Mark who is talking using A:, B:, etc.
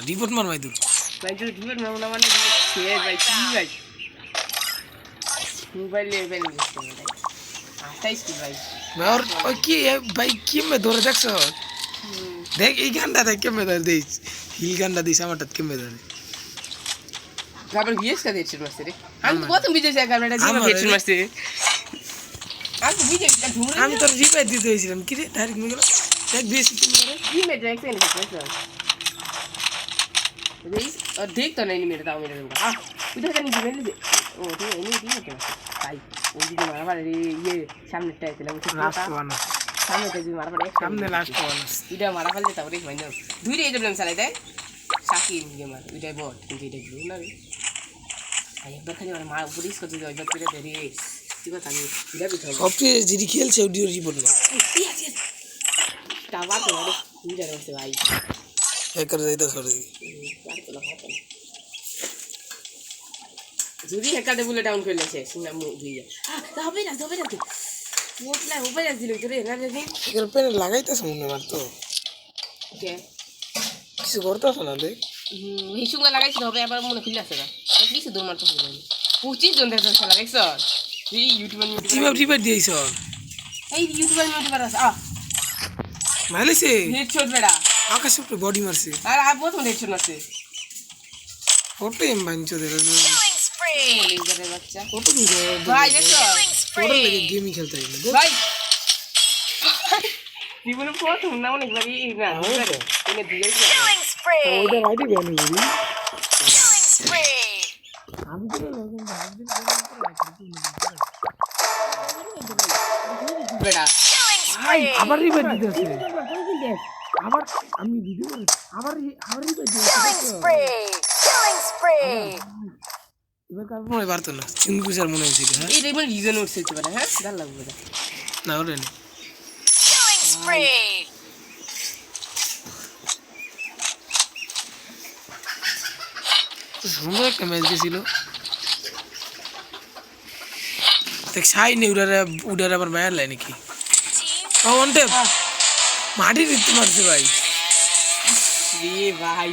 A: report মার ভাই তুই
B: ভাই তুই রিপোর্ট মার না মানে সে ভাই কি ভাই মোবাইল লেভেল দিচ্ছে ভাই 28 কি ভাই
A: আর ওই কি ভাই কি মে ধরে দেখছো দেখ এই গানটা দেখ কেমনে ধরে দিস হিল গানটা দিস আমারটা কেমনে ধরে
B: গাবার ভিএস কা দিচ্ছে মাস্টার রে আমি প্রথম ভিডিও সে গাবারটা জিমা হেডশট মারছে আমি ভিডিও কা ধুমরে
A: আমি তোর রিপ্লাই দিতে হইছিলাম কি রে ডাইরেক্ট মে গেল দেখ বিএস কি করে
B: জিমে ডাইরেক্ট এনে দিচ্ছে देख और देख तो नहीं मेरे दाव मेरे को हां उधर का नहीं मेरे ले ओ ठीक है नहीं ठीक है भाई वो जी मारा वाला ये सामने टाइप है मुझे
A: लास्ट वन
B: सामने का जी मारा वाला
A: सामने लास्ट वन
B: इधर मारा वाला था रे भाई दुई रे जब चला दे साकी ये मार इधर बोट इधर ब्लू ना रे भाई एक बार खाली मार पुलिस को जो इधर तेरे तेरे ठीक है इधर भी था
A: সবচেয়ে যদি খেলছে অডিও রিপোর্ট না
B: টাওয়ার তো রে इधर से भाई
A: हैकर जाइता छोड़ दी
B: যদি হেকাতে বলে ডাউন করে লেছে সিনা মু দিয়া হবে না তো মোটলা হবে না দিল তোরে না রে
A: এর পেনে লাগাইতাছ মনে মার তো
B: কে
A: কিছু করতাছ না দেখ
B: এই সুঙ্গা লাগাইছিল হবে আবার মনে ফিল আসে না কিছু দূর মারতে হবে 25 জন দেখছ লাগাইছ এই ইউটিউবার
A: রিপোর্ট দিয়েছ
B: এই ইউটিউবার আছে
A: মাইলেছে
B: হেডশট বেড়া
A: আকাশে উপরে বডি মারছে
B: আর প্রথম হেডশট মারছে
A: ফটো এম বাঞ্চো দে
B: লেজারের বাচ্চা
A: ফটো দিছে
B: ভাই দেখো
A: ফটো লেগে গেমই খেলতে হইলো
B: ভাই জীবনে প্রথম না অনেকবারই না এনে দিয়েছি
A: ওইটা রাইটে ব্যান করি আমি তো লগন ভাবদিন
B: বেড়া
A: আবার রিপোর্ট দিতেছে আবার আমি ভিডিও আবার রিপোর্ট দিতেছে এবার কার মনে পারতো না চিঙ্গুসার মনে হয়েছিল হ্যাঁ
B: এই রেমন রিজন উঠছে পারে হ্যাঁ ডাল লাগবে
A: না ওরে সুন্দর একটা ম্যাচ দিয়েছিল দেখ সাই নেই উড়ার আবার বাইর লাই নাকি ওয়ান টেপ মাটি দিতে মারছে ভাই
B: রে ভাই